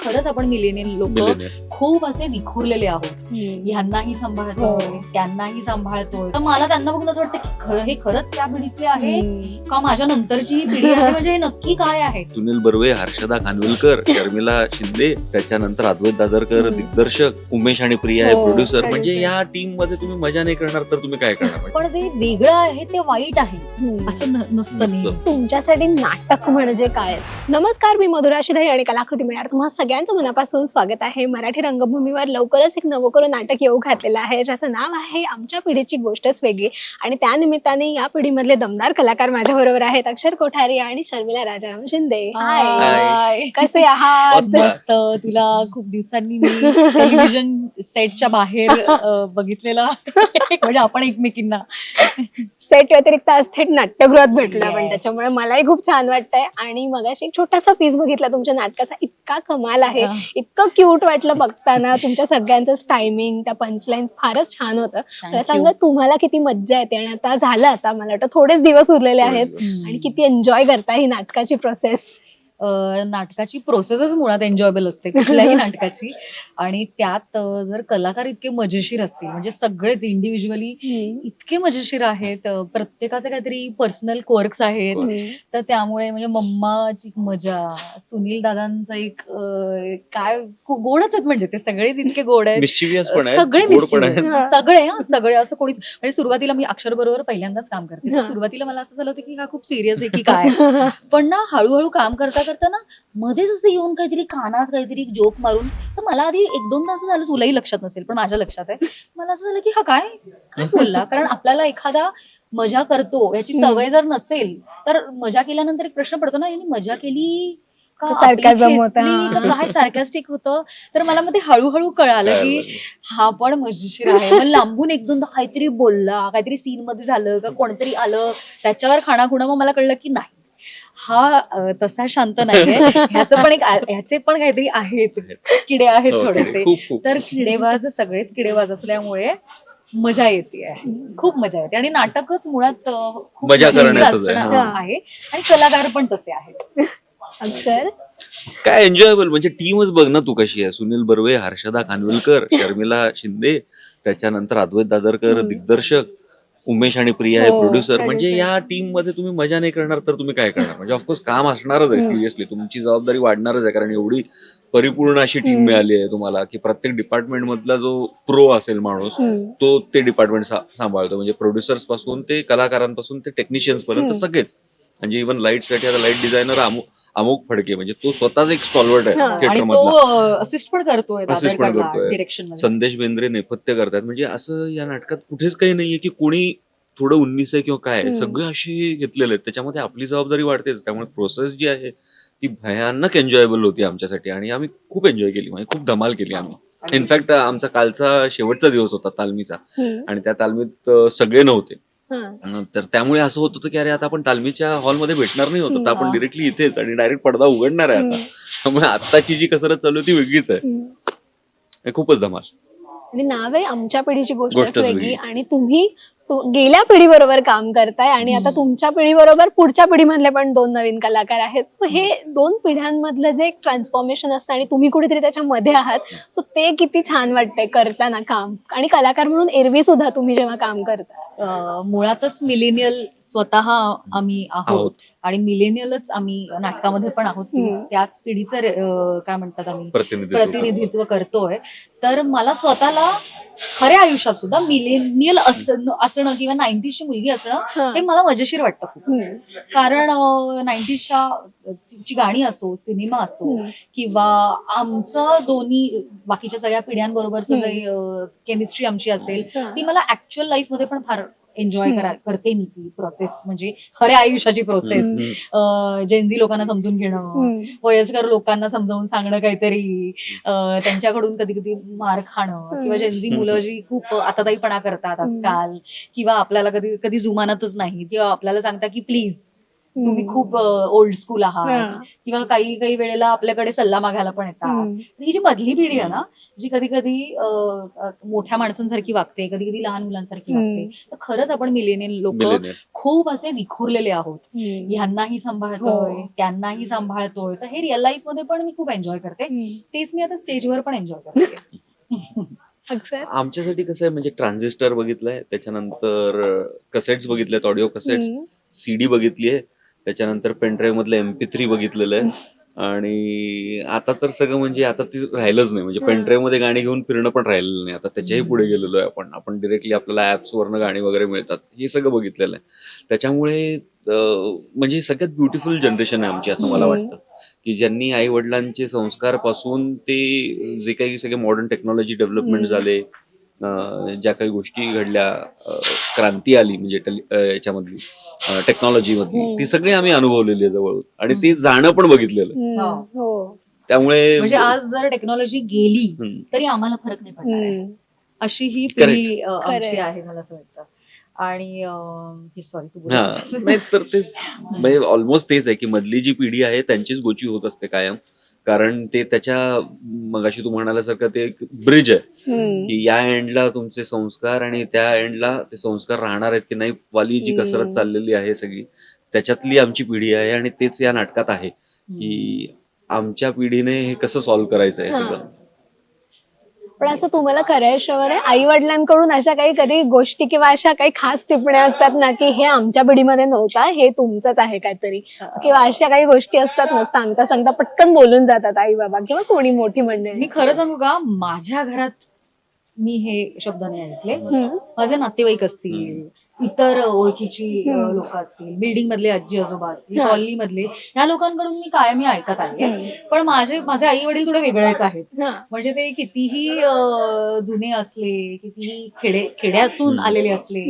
खरंच आपण मिलेनियल लोक खूप असे विखुरलेले आहोत. ह्यांनाही सांभाळतोय, त्यांनाही सांभाळतोय. तर मला त्यांना बघून असं वाटतं की हे खरंच त्या पिढीतले आहे का माझ्या नंतरची ही पिढी आहे, म्हणजे हे नक्की काय आहे. सुनील बर्वे, हर्षदा खानविलकर, शर्मिला शिंदे, त्याच्यानंतर अद्वैत दादरकर दिग्दर्शक, उमेश आणि प्रिया हे प्रोड्युसर. म्हणजे या टीम मध्ये तुम्ही मजा नाही करणार तर तुम्ही काय करणार. पण जे वेगळं आहे ते वाईट आहे असं नसतं. तुमच्यासाठी नाटक म्हणजे काय? नमस्कार, मी मधुरा शिधाई आणि कलाकृती मिळणार तुम्हा सगळ्यांचं मनापासून स्वागत आहे. मराठी रंगभूमीवर लवकरच एक नवकरून नाटक येऊ घातलेलं आहे, ज्याचं नाव आहे आमच्या पिढीची गोष्टच वेगळी. आणि त्या निमित्ताने या पिढीमधले दमदार कलाकार माझ्या बरोबर आहेत, अक्षर कोठारी आणि शर्मिला राजाराम शिंदे. हाय, कसे आहात? मस्त. तुला खूप दिवसांनी मी टेलिव्हिजन सेटच्या बाहेर बघितलेला, म्हणजे आपण एकमेकींना सेट व्यतिरिक्त आज थेट नाट्यगृहात भेटलो आपण, त्याच्यामुळे मलाही खूप छान वाटतंय. आणि मगाशी एक छोटासा पीस बघितला तुमच्या नाटकाचा, इतका कमाल आहे, इतकं क्यूट वाटलं बघताना. तुमच्या सगळ्यांचंच टायमिंग, त्या पंचलाईन्स फारच छान होतं. मला सांगा तुम्हाला किती मज्जा येते. आणि आता झालं, आता मला वाटतं थोडेच दिवस उरलेले आहेत, आणि किती एन्जॉय करता ही नाटकाची प्रोसेस. नाटकाची प्रोसेसच मुळात एन्जॉयबल असते कुठल्याही नाटकाची. आणि त्यात जर कलाकार इतके मजेशीर असतील, म्हणजे सगळेच इंडिव्हिज्युअली इतके मजेशीर आहेत, प्रत्येकाचे काहीतरी पर्सनल क्वर्क्स आहेत. तर त्यामुळे म्हणजे मम्माची मजा, सुनील दादांचा एक काय गोडच आहेत, म्हणजे ते सगळेच इतके गोड आहेत, सगळे सगळे असं कोणीच. म्हणजे सुरुवातीला मी अक्षर बरोबर पहिल्यांदाच काम करते, सुरुवातीला मला असं झालं होतं की हा खूप सिरियस आहे की काय. पण ना हळूहळू काम करता ना मध्येच असं येऊन काहीतरी कानात काहीतरी जोक मारून, तर मला आधी एक दोनदा असं झालं, तुलाही लक्षात नसेल पण माझ्या लक्षात आहे, मला असं झालं की हा काय बोलला. कारण आपल्याला एखादा मजा करतो याची सवय जर नसेल तर मजा केल्यानंतर एक प्रश्न पडतो ना, यांनी मजा केली काय सार्कॅस्टिक होतं. तर मला मध्ये हळूहळू कळालं की हा पण मजेशीर आहे. मग लांबून एक दोनदा काहीतरी बोलला, काहीतरी सीन मध्ये झालं का कोणतरी आलं त्याच्यावर खाणाखुणा, मग मला कळलं की नाही हा तसा शांत नाहीये, ह्याचे पण काहीतरी आहेत, किडे आहेत थोडेसे. तर किडेबाज, सगळेच किडेबाज असल्यामुळे मजा येते, खूप मजा येते. आणि नाटकच मुळात खूप मजा करण्याचं आहे, आणि कलाकार पण तसे आहेत. अक्षर काय एन्जॉयबल, म्हणजे टीमच बघ ना तू कशी आहे. सुनील बर्वे, हर्षदा खानविलकर, शर्मिला शिंदे, त्याच्यानंतर अद्वैत दादरकर दिग्दर्शक, उमेश आणि प्रिया हे प्रोड्युसर. म्हणजे या टीम मध्ये तुम्ही मजा नाही करणार तर तुम्ही काय करणार. म्हणजे ऑफकोर्स काम असणारच आहे, सिरियसली तुमची जबाबदारी वाढणारच आहे, कारण एवढी परिपूर्ण अशी टीम मिळाली आहे तुम्हाला की प्रत्येक डिपार्टमेंट मधला जो प्रो असेल माणूस तो ते डिपार्टमेंट सांभाळतो. म्हणजे प्रोड्युसर्स पासून ते कलाकारांपासून ते टेक्निशियन्स पर्यंत सगळेच. म्हणजे इव्हन लाईट साठी आता लाईट डिझायनर अमुक फडके, म्हणजे तो स्वतःच एक स्टॉलवर्ट आहे थिएटर मधला, असिस्ट पण करतोय, डिरेक्शन. संदेश बेंद्रे नेपथ्य करतात. म्हणजे असं या नाटकात कुठेच काही नाहीये की कोणी थोडं 19 आहे किंवा काय, सगळे असे घेतलेले आहेत. त्याच्यामध्ये आपली जबाबदारी वाढतेच. त्यामुळे प्रोसेस जी आहे ती भयानक एन्जॉयबल होती आमच्यासाठी, आणि आम्ही खूप एन्जॉय केली, म्हणजे खूप धमाल केली आम्ही. इनफॅक्ट आमचा कालचा शेवटचा दिवस होता तालमीचा, आणि त्या तालमीत सगळे नव्हते. तर त्यामुळे असं होत होतं की अरे आता आपण तालमीच्या हॉलमध्ये भेटणार नाही होतं, तर आपण डिरेक्टली इथेच आणि डायरेक्ट पडदा उघडणार आहे आता. त्यामुळे आत्ताची जी कसरत चालू ती वेगळीच आहे, खूपच धमाल. आणि नाव आहे आमच्या पिढीची गोष्ट वेगळी. आणि तुम्ही गेल्या पिढीबरोबर काम करताय, आणि आता तुमच्या पिढीबरोबर पुढच्या पिढीमधले पण दोन नवीन कलाकार आहेत. सो हे दोन पिढ्यांमधलं जे एक ट्रान्सफॉर्मेशन असतं, आणि तुम्ही कुठेतरी त्याच्यामध्ये आहात, सो ते किती छान वाटतंय करताना काम. आणि कलाकार म्हणून एरवी सुद्धा तुम्ही जेव्हा काम करता, मुळातच मिलेनियल स्वतः आम्ही आहोत, आणि मिलेनियलच आम्ही नाटकामध्ये पण आहोत. त्याच पिढीचं काय म्हणतात आम्ही प्रतिनिधित्व करतोय. तर मला स्वतःला खऱ्या आयुष्यात सुद्धा मिलेनियल असणं किंवा 90ची मुलगी असणं हे मला मजेशीर वाटतं खूप. कारण 90ची गाणी असो, सिनेमा असो, किंवा आमचं दोन्ही बाकीच्या सगळ्या पिढ्यांबरोबरचं जे केमिस्ट्री आमची असेल ती मला ऍक्च्युअल लाईफ मध्ये पण फार एन्जॉय करते मी ती प्रोसेस. म्हणजे खऱ्या आयुष्याची प्रोसेस, जेनझी लोकांना समजून घेणं, वयस्कर लोकांना समजावून सांगणं काहीतरी, त्यांच्याकडून कधी कधी मार खाणं, किंवा जेनझी मुलं जी खूप आताताईपणा करतात आजकाल, किंवा आपल्याला कधी कधी जुमानतच नाही, किंवा आपल्याला सांगतात की प्लीज तुम्ही खूप ओल्ड स्कूल आहात हा. किंवा काही काही वेळेला आपल्याकडे सल्ला मागायला पण येतात. तर ही जी मधली पिढी आहे ना, जी कधी कधी मोठ्या माणसांसारखी वागते, कधी कधी लहान मुलांसारखी वागते, तर खरंच आपण मिलेनियल लोक मिलेनियर खूप असे विखुरलेले आहोत. ह्यांनाही सांभाळतोय, हो. त्यांनाही सांभाळतोय. तर हे रिअल लाईफ मध्ये पण मी खूप एन्जॉय करते. तेच मी आता स्टेजवर पण एन्जॉय करते. अक्षर आमच्यासाठी कसं आहे म्हणजे ट्रान्झिस्टर बघितलंय, त्याच्यानंतर कसेट्स बघितलेत, ऑडिओ कसेट्स, सीडी बघितलीये, त्याच्यानंतर पेनड्राईव्ह मधलं MP3 बघितलेलं आहे. आणि आता तर सगळं म्हणजे आता ते राहिलंच नाही, म्हणजे पेनड्राईव्ह मध्ये गाणी घेऊन फिरणं पण राहिलेलं नाही. आता त्याच्याही पुढे गेलेलो आहे आपण डिरेक्टली आपल्याला ऍप्स वरनं गाणी वगैरे मिळतात, हे सगळं बघितलेलं आहे. त्याच्यामुळे म्हणजे सगळ्यात ब्युटिफुल जनरेशन आहे आमची असं मला वाटतं, की ज्यांनी आई वडिलांचे संस्कार पासून ते जे काही सगळे मॉडर्न टेक्नॉलॉजी डेव्हलपमेंट झाले, ज्या काही गोष्टी घडल्या, क्रांती आली म्हणजे याच्यामधली टेक्नॉलॉजी मधली, ती सगळी आम्ही अनुभवलेली आहे जवळ, आणि ते जाणं पण बघितलेलं आहे. हो. त्यामुळे म्हणजे आज जर टेक्नॉलॉजी गेली हम्म. तरी आम्हाला फरक नाही पडणार आहे. अशी ही Correct. पिढी आमची Correct. आहे, मला असं वाटतं. आणि सॉरी तू हा बोलत नाही तर तेच म्हणजे ऑलमोस्ट तेच आहे की मधली जी पिढी आहे त्यांचीच गोची होत असते कायम, कारण ते त्याच्या मगाशी तू म्हणाल्यासारखं ते एक ब्रिज आहे की या एंडला तुमचे संस्कार आणि त्या एंडला ते संस्कार राहणार आहेत की नाही, वाली जी कसरत चाललेली आहे सगळी, त्याच्यातली आमची पिढी आहे. आणि तेच या नाटकात आहे की आमच्या पिढीने हे कसं सॉल्व्ह करायचं आहे सगळं. पण असं तुम्हाला करायचं आई वडिलांकडून अशा काही कधी गोष्टी किंवा अशा काही खास टिप्पण्या असतात ना की हे आमच्या पिढीमध्ये नव्हता, हे तुमचंच आहे काहीतरी, किंवा अशा काही गोष्टी असतात ना सांगता सांगता पटकन बोलून जातात आई बाबा किंवा कोणी मोठी मंडळी. मी खरं सांगू का, माझ्या घरात मी हे शब्द नाही ऐकले. माझे नातेवाईक असतील, इतर ओळखीची लोक असतील, बिल्डिंग मधले आजी आजोबा असतील, कॉलनी मधले, या लोकांकडून मी कायमी ऐकत आले. पण माझे आई वडील थोडे वेगळेच आहेत. म्हणजे ते कितीही जुने असले, कितीही खेड्यातून आलेले असले,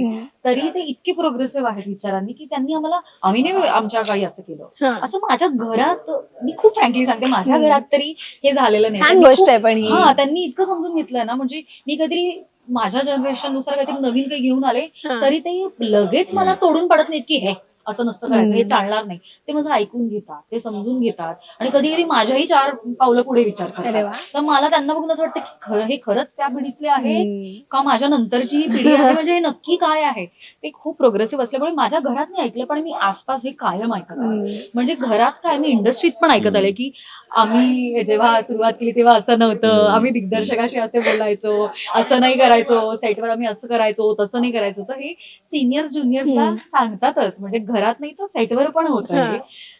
तरी ते इतके प्रोग्रेसिव्ह आहेत विचारांनी की त्यांनी आम्ही नाही आमच्या काळी असं केलं. असं माझ्या घरात, मी खूप फ्रँकली सांगते, माझ्या घरात तरी हे झालेलं नाही. छान गोष्ट आहे पण ही. हा, त्यांनी इतकं समजून घेतलंय ना, म्हणजे मी कधीतरी माझ्या जनरेशन नुसार काहीतरी नवीन काही घेऊन आले तरी ते लगेच मला तोडून पडत नाहीत की हे असं नसतं करायचं, हे चालणार नाही. ते माझं ऐकून घेतात, ते समजून घेतात, आणि कधी कधी माझ्याही 4 पावलं पुढे विचार करतात. तर मला त्यांना बघून असं वाटतं की हे खरंच त्या पिढीतले आहेत का माझ्या नंतरची ही पिढी आहे, म्हणजे हे नक्की काय आहे. ते खूप प्रोग्रेसिव्ह असल्यामुळे माझ्या घरात नाही ऐकलं, पण मी आसपास हे कायम ऐकत आले. म्हणजे घरात काय, मी इंडस्ट्रीत पण ऐकत आले की आम्ही जेव्हा सुरुवात केली तेव्हा असं नव्हतं, आम्ही दिग्दर्शकाशी असे बोलायचो, असं नाही करायचो, सेटवर आम्ही असं करायचो, तसं नाही करायचो. तर हे सिनियर्स ज्युनियर्सला सांगतातच, म्हणजे घरात नाही तर सेटवर पण होतं.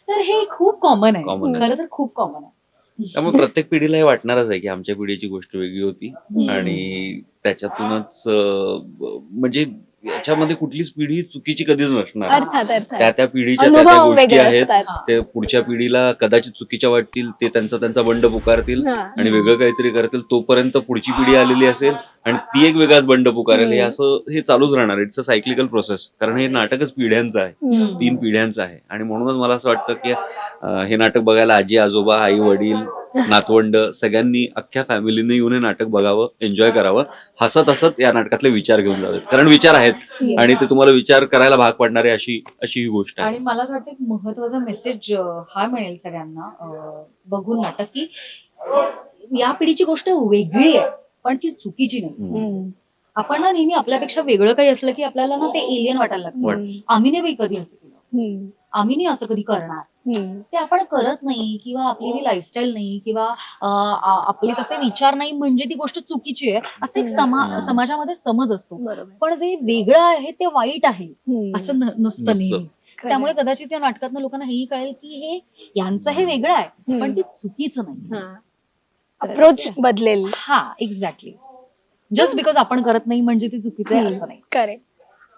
तर हे खूप कॉमन आहे, खरं तर खूप कॉमन आहे. त्यामुळे प्रत्येक पिढीला हे वाटणारच आहे की आमच्या पिढीची गोष्ट वेगळी होती, आणि त्याच्यातूनच म्हणजे याच्यामध्ये कुठलीच पिढी चुकीची कधीच नसणार. अर्थात त्या पिढीच्या त्या अनुभव गोष्टी वेगळे आहेत, असतात. ते पुढच्या पिढीला कदाचित चुकीच्या वाटतील, ते त्यांचा बंड पुकारतील आणि वेगळं काहीतरी करतील. तोपर्यंत पुढची पिढी आलेली असेल आणि ती एक वेगळाच बंड पुकारेल. हे असं हे चालूच राहणार. इट्स अ सायक्लिकल प्रोसेस, कारण हे नाटकच पिढ्यांचं आहे, 3 पिढ्यांचं आहे. आणि म्हणूनच मला असं वाटतं की हे नाटक बघायला आजी आजोबा, आई वडील, नातवंड सगळ्यांनी, अख्ख्या फॅमिलीने येऊन हे नाटक बघावं, एन्जॉय करावं, हसत हसत या नाटकातले विचार घेऊन जावेत, कारण विचार आहेत आणि ते तुम्हाला विचार करायला भाग पाडणारे अशी ही गोष्ट आहे. आणि मला असं वाटतं एक महत्वाचा मेसेज हा मिळेल सगळ्यांना बघून नाटक, की या पिढीची गोष्ट वेगळी आहे पण ती चुकीची नाही. आपण ना नेहमी आपल्यापेक्षा वेगळं काही असलं की आपल्याला ना ते एलियन वाटायला लागतं. आम्ही नाही कधी असं केलं, आम्ही नाही असं कधी करणार, ते आपण करत नाही, किंवा आपली ती लाईफस्टाईल नाही, किंवा आपले तसे विचार नाही म्हणजे ती गोष्ट चुकीची आहे, असं एक समाजामध्ये समज असतो. पण जे वेगळं आहे ते वाईट आहे असं नसतं नेहमीच. त्यामुळे कदाचित या नाटकातनं लोकांना हेही कळेल की हे यांचं हे वेगळं आहे पण ते चुकीचं नाही. अप्रोच बदलेल. हा, एक्झॅक्टली. जस्ट बिकॉज आपण करत नाही म्हणजे ते चुकीचं आहे असं नाही. करेक्ट.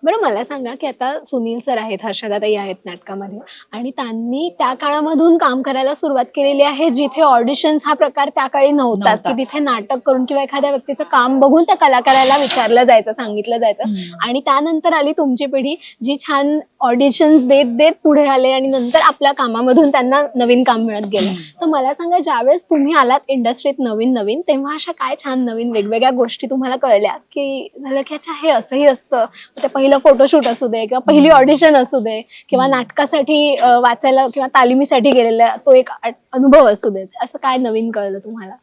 बरं, मला सांगा की आता सुनील सर आहेत, हर्षदाताई आहेत नाटकामध्ये, आणि त्यांनी त्या काळामधून काम करायला सुरुवात केलेली आहे जिथे ऑडिशन्स हा प्रकार त्या काळी नव्हताच, की तिथे नाटक करून किंवा एखाद्या व्यक्तीचं काम बघून त्या कलाकाराला विचारलं जायचं, सांगितलं जायचं. आणि त्यानंतर आली तुमची पिढी जी छान ऑडिशन्स देत देत पुढे आले आणि नंतर आपल्या कामामधून त्यांना नवीन काम मिळत गेलं. तर मला सांगा, ज्यावेळेस तुम्ही आलात इंडस्ट्रीत नवीन तेव्हा अशा काय छान नवीन वेगवेगळ्या गोष्टी तुम्हाला कळल्या की झालं की अच्छा हे असंही असतं, ते पहिलं फोटोशूट असू दे किंवा पहिली ऑडिशन असू दे किंवा नाटकासाठी वाचायला किंवा तालिमीसाठी गेलेला तो एक अनुभव असू दे, असं काय नवीन कळलं तुम्हाला?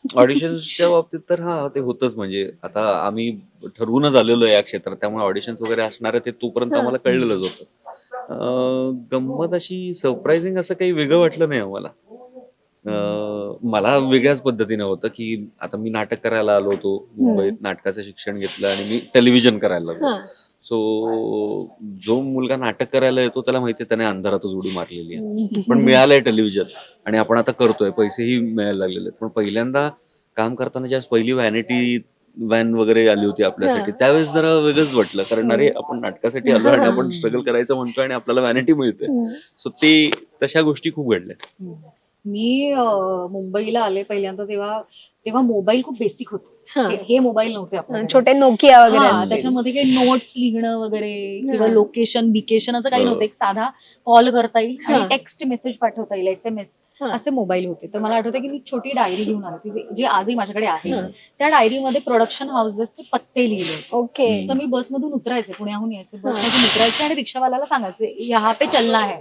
ऑडिशन्सच्या बाबतीत तर ते होतच. म्हणजे आता आम्ही ठरवूनच आलेलो या क्षेत्रात, त्यामुळे ऑडिशन्स वगैरे असणार आहे ते तोपर्यंत आम्हाला कळलेलंच होतं. गंमत अशी सरप्राइझिंग असं काही वेगळं वाटलं नाही आम्हाला. मला वेगळ्याच पद्धतीने होतं की आता मी नाटक करायला आलो होतो मुंबईत, नाटकाचं शिक्षण घेतलं आणि मी टेलिव्हिजन करायला लागलो. सो जो मुलगा नाटक करायला येतो त्याला माहितीये त्याने अंधारातच उडी मारलेली आहे, पण मिळालंय टेलिव्हिजन आणि आपण आता करतोय, पैसेही मिळायला लागलेले आहेत. पण पहिल्यांदा काम करताना ज्यावेळेस पहिली व्हॅनिटी व्हॅन वगैरे आली होती आपल्यासाठी, त्यावेळेस जरा वेगळंच वाटलं, कारण अरे आपण नाटकासाठी आलो आणि आपण स्ट्रगल करायचं म्हणतोय आणि आपल्याला व्हॅनिटी मिळते. सो ते तशा गोष्टी खूप घडल्या. मी मुंबईला आले पहिल्यांदा तेव्हा मोबाईल खूप बेसिक होते. हे मोबाईल नव्हते आपल्याकडे. छोटे नोकिया वगैरे असतील. त्याच्यामध्ये काही नोट्स लिहिणं वगैरे किंवा लोकेशन बिकेशन असं काही नव्हतं. एक साधा कॉल करता येईल आणि टेक्स्ट मेसेज पाठवता येईल, SMS, असे मोबाईल होते. तर मला आठवतं की मी छोटी डायरी घेऊन आले, जे आजही माझ्याकडे आहे. त्या डायरीमध्ये प्रोडक्शन हाऊसेसचे पत्ते लिहिले होते. ओके. तर मी बसमधून उतरायचे, पुण्याहून यायचे, बसमधून उतरायचे आणि रिक्षावाल्याला सांगायचे यहाँ पे चलना है,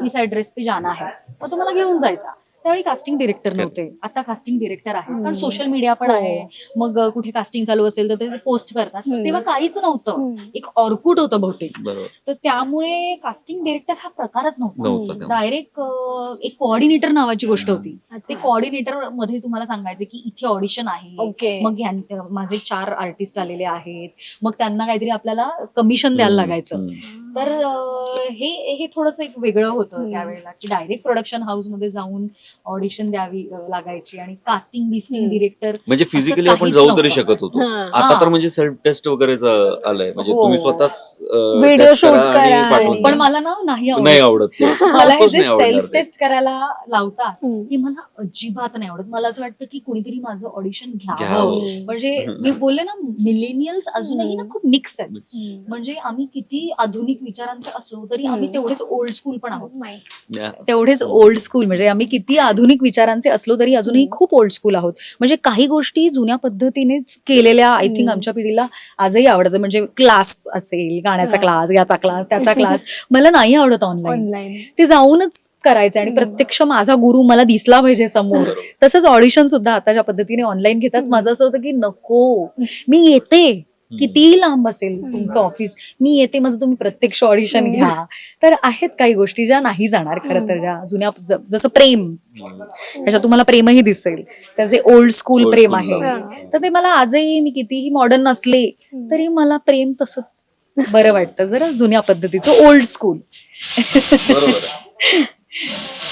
इस ऍड्रेस पे जाना है, मग तो मला घेऊन जायचा. त्यावेळी कास्टिंग डिरेक्टर नव्हते, आता कास्टिंग डिरेक्टर आहे, कारण सोशल मीडिया पण आहे. मग कुठे कास्टिंग चालू असेल तर ते पोस्ट करतात. तेव्हा काहीच नव्हतं, एक ऑर्कुट होतं बहुतेक. तर त्यामुळे कास्टिंग डिरेक्टर हा प्रकारच नव्हता. डायरेक्ट एक कोऑर्डिनेटर नावाची गोष्ट होती. ते कोऑर्डिनेटर मध्ये तुम्हाला सांगायचे की इथे ऑडिशन आहे, मग माझे 4 आर्टिस्ट आलेले आहेत, मग त्यांना काहीतरी आपल्याला कमिशन द्यायला लागायचं. तर हे थोडंसं एक वेगळं होतं त्यावेळेला, की डायरेक्ट प्रोडक्शन हाऊस मध्ये जाऊन ऑडिशन द्यावी लागायची आणि कास्टिंग बिस्टिंग डिरेक्टर म्हणजे फिजिकली आपण जाऊ तरी शकत होतो. आता तर म्हणजे सेल्फ टेस्ट वगैरेच आलंय, म्हणजे तुम्ही स्वतःच व्हिडिओ शूट करा. पण मला नाही आवडत. मला हे जे सेल्फ टेस्ट करायला लावतात ते मला अजिबात नाही आवडत. मला असं वाटतं की कुणीतरी माझं ऑडिशन घ्यावं. म्हणजे मी बोलले ना, मिलेनियल्स अजूनही ना खूप मिक्स आहेत. म्हणजे आम्ही किती आधुनिक विचारांचे असलो तरी आम्ही तेवढेच ओल्ड स्कूल पण आहोत. तेवढेच ओल्ड स्कूल, म्हणजे आम्ही किती आधुनिक विचारांचे असलो तरी अजूनही खूप ओल्ड स्कूल आहोत. म्हणजे काही गोष्टी जुन्या पद्धतीनेच केलेल्या आय थिंक आमच्या पिढीला आजही आवडतं. म्हणजे क्लास असेल, गाण्याचा क्लास, याचा क्लास, त्याचा क्लास, मला नाही आवडत ऑनलाईन. ते जाऊनच करायचं आणि प्रत्यक्ष माझा गुरु मला दिसला पाहिजे समोर. तसंच ऑडिशन सुद्धा आता ज्या पद्धतीने ऑनलाईन घेतात, माझं असं होतं की नको, मी येते, कितीही लांब असेल तुमचं ऑफिस, मी येते, माझं तुम्ही प्रत्यक्ष ऑडिशन घ्या. तर आहेत काही गोष्टी ज्या नाही जाणार खरं तर, ज्या जुन्या, जसं प्रेम, त्याच्यात तुम्हाला प्रेमही दिसेल, त्याचे ओल्ड स्कूल प्रेम आहे. तर ते मला आजही, मी कितीही मॉडर्न असले तरी मला प्रेम तसंच बरं वाटतं, जरा जुन्या पद्धतीचं, ओल्ड स्कूल.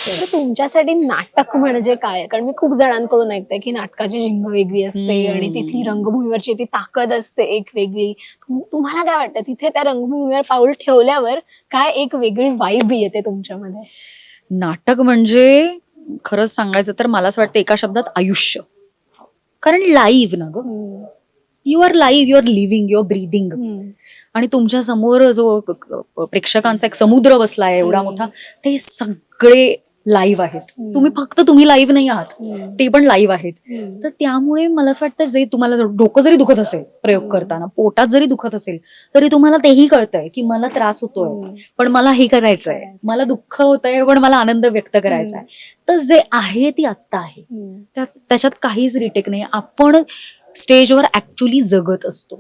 तर तुमच्यासाठी नाटक म्हणजे काय? कारण मी खूप जणांकडून ऐकते की नाटकाची झिंग वेगळी असते आणि तिथली रंगभूमीवरची ती ताकद असते एक वेगळी. तुम्हाला काय वाटतं, तिथे त्या रंगभूमीवर पाऊल ठेवल्यावर काय एक वेगळी वाइब येते तुमच्यामध्ये? नाटक म्हणजे खरंच सांगायचं तर मला असं वाटतं एका शब्दात आयुष्य. कारण लाईव्ह ना ग, you are live, you are living, you are breathing. आणि तुमच्या समोर जो प्रेक्षकांचा एक समुद्र बसलाय एवढा मोठा, ते सगळे लाईव्ह आहेत. तुम्ही लाईव्ह नाही आहात, ते पण लाईव्ह आहेत. तर त्यामुळे मला असं वाटतं, जे तुम्हाला डोकं जरी दुखत असेल प्रयोग करताना, पोटात जरी दुखत असेल तरी तुम्हाला तेही कळतंय की मला त्रास होतोय पण मला हे करायचंय, मला दुःख होतंय पण मला आनंद व्यक्त करायचा आहे. तर जे आहे ती आत्ता आहे, त्याच्यात काहीच रिटेक नाही. आपण स्टेजवर ऍक्च्युली जगत असतो.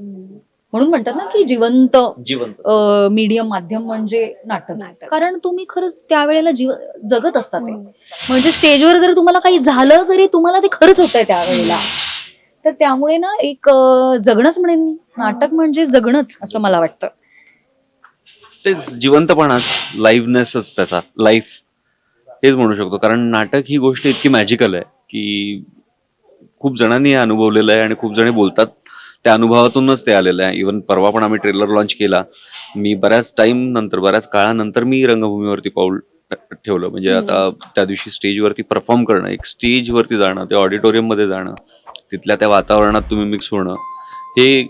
म्हणून म्हणतात ना की जिवंत मीडियम, माध्यम म्हणजे नाटक. कारण तुम्ही खरंच त्यावेळेला जगत असतात. म्हणजे स्टेजवर जर तुम्हाला काही झालं तरी तुम्हाला ते खरंच होतंय त्यावेळेला. तर त्यामुळे ना एक जगणंच म्हणेन मी, नाटक म्हणजे जगणंच असं मला वाटतं. तेच जिवंतपणाच, लाईव्हनेसच त्याचा, लाईफ हेच म्हणू शकतो. कारण नाटक ही गोष्ट इतकी मॅजिकल आहे की खूप जणांनी हे अनुभवलेलं आहे आणि खूप जण बोलतात त्या अनुभवातूनच ते आलेलं आहे. इव्हन परवा पण आम्ही ट्रेलर लॉन्च केला. मी बऱ्याच काळानंतर मी रंगभूमीवरती पाऊल ठेवलं. म्हणजे आता त्या दिवशी स्टेजवरती परफॉर्म करणं, एक स्टेजवरती जाणं, त्या ऑडिटोरियम मध्ये जाणं, तिथल्या त्या वातावरणात तुम्ही मिक्स होणं, हे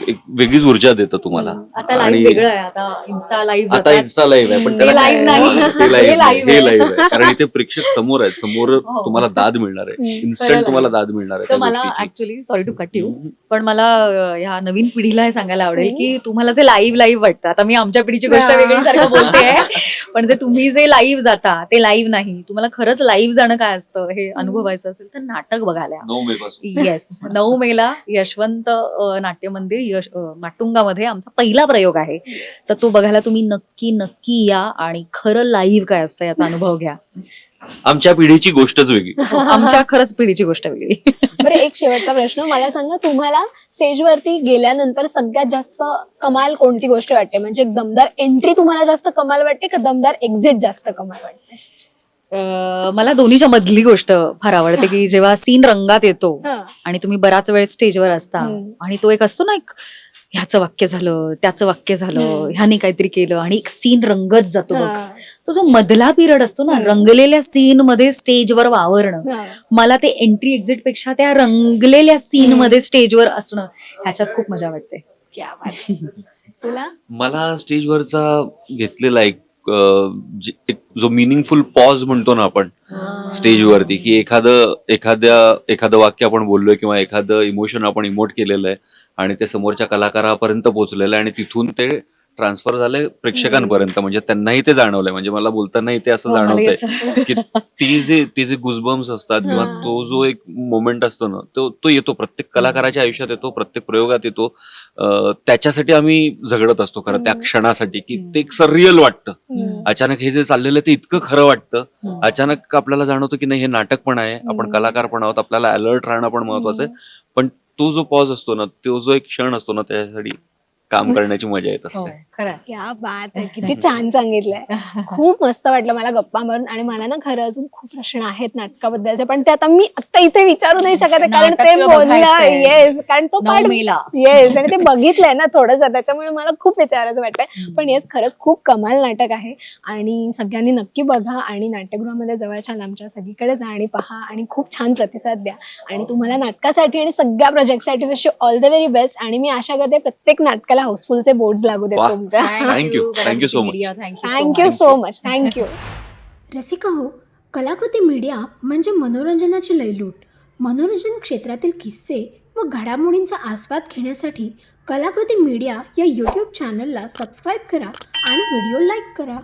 एक वेगळीच ऊर्जा देतं तुम्हाला. आता लाईव्ह वेगळं आहे, आता इन्स्टा लाईव्ह आता इन्स्टा लाईव्ह आहे पण ते त्याला काय- live नाही. ते हे लाईव्ह live हे आहे. लाईव्ह आहे कारण इथे प्रेक्षक समोर आहेत, समोर हो. तुम्हाला दाद मिळणार आहे, खरं इन्स्टंट live. तुम्हाला दाद मिळणार आहे तर त्या मला गोष्टीची. Actually sorry to cut you, पण मला ह्या नवीन पिढीला हे सांगायला आवडेल की तुम्हाला जे लाईव्ह वाटतं, आता मी आमच्या पिढीची गोष्ट वेगळी सारखं बोलते पण जे तुम्ही जे लाईव्ह जाता ते लाईव्ह नाही, तुम्हाला खरंच लाईव्ह जाणं काय असतं हे अनुभवायचं असेल तर नाटक बघायला या. 9 मे पासून येस, 9 मेला यशवंत नाट्य मंदिर माटुंगामध्ये आमचा पहिला प्रयोग आहे, तर तो बघायला तुम्ही नक्की नक्की या आणि खरं लाईव्ह काय असतं याचा अनुभव घ्या. आमच्या पिढीची गोष्टच वेगळी. आमच्या खरंच पिढीची गोष्ट वेगळी. बरं, एक शेवटचा प्रश्न मला सांगा, तुम्हाला स्टेजवरती गेल्यानंतर सगळ्यात जास्त कमाल कोणती गोष्ट वाटते? म्हणजे दमदार एंट्री तुम्हाला जास्त कमाल वाटते का दमदार एक्झिट जास्त कमाल वाटते? मला दोन्हीच्या मधली गोष्ट फार आवडते की जेव्हा सीन रंगात येतो हा. आणि तुम्ही बराच वेळ स्टेजवर असता आणि तो एक असतो ना, एक ह्याचं वाक्य झालं, त्याचं वाक्य झालं, ह्याने काहीतरी केलं आणि एक सीन रंगत जातो बघ. हा. तो जो मधला पिरियड असतो ना, रंगलेल्या सीन मध्ये स्टेजवर वावरणं, हा. मला ते एंट्री एक्झिट पेक्षा त्या रंगलेल्या सीन मध्ये स्टेजवर असणं ह्याच्यात खूप मजा वाटते. क्या बात. तुला? मला स्टेजवरचा घेतलेला एक जो मिनिंगफुल पॉज म्हणतो ना आपण स्टेजवरती, की एखादं वाक्य आपण बोललोय किंवा एखादं इमोशन आपण इमोट केलेलं आहे आणि ते समोरच्या कलाकारापर्यंत पोहोचलेलं आहे आणि तिथून ते ट्रान्सफर झालंय प्रेक्षकांपर्यंत, म्हणजे त्यांनाही ते जाणवलंय. म्हणजे मला बोलतानाही ते असं जाणवतंय की ती जे गुजबम्स असतात किंवा तो जो एक मोमेंट असतो ना, तो येतो प्रत्येक कलाकाराच्या आयुष्यात येतो, प्रत्येक प्रयोगात येतो. त्याच्यासाठी आम्ही झगडत असतो खरं, त्या क्षणासाठी, की ते एक सररियल वाटतं. अचानक हे जे चाललेलं ते इतकं खरं वाटतं. अचानक आपल्याला जाणवतं की नाही, हे नाटक पण आहे, आपण कलाकार पण आहोत, आपल्याला अलर्ट राहणं पण महत्वाचं आहे. पण तो जो पॉज असतो ना, तो जो एक क्षण असतो ना, त्याच्यासाठी काम करण्याची मजा येत असते. खरं. क्या बात आहे, किती छान सांगितलंय. खूप मस्त वाटलं मला गप्पा मारून. आणि मला ना खरं अजून खूप प्रश्न आहेत नाटकाबद्दलचे, पण ते आता मी आता इथे विचारू नाही शकत आहे, कारण नाटक ते तुला बोललं. बघायचंय. येस, कारण तो 9 मेला. येस, आणि ते बघितलंय ना थोडंसं, त्याच्यामुळे मला खूप विचारायचं वाटतंय. पण येस, खरंच खूप कमाल नाटक आहे आणि सगळ्यांनी नक्की बघा आणि नाट्यगृहामध्ये जवळच्या लांबच्या सगळीकडे जा आणि पहा आणि खूप छान प्रतिसाद द्या. आणि तुम्हाला नाटकासाठी आणि सगळ्या प्रोजेक्टसाठी wish you all the very best. आणि मी आशा करते प्रत्येक नाटकाला हाऊसफुलचे बोर्ड लागू देत वाह. तुमच्या. Thank you so much. Thank you so much. Thank you. Rasika हो, कलाकृती मीडिया म्हणजे मनोरंजनाची लयलूट. मनोरंजन क्षेत्रातील किस्से व घडामोडींचा आस्वाद घेण्यासाठी कलाकृती मीडिया या यूट्यूब चॅनलला सबस्क्राईब करा आणि व्हिडिओ लाईक करा.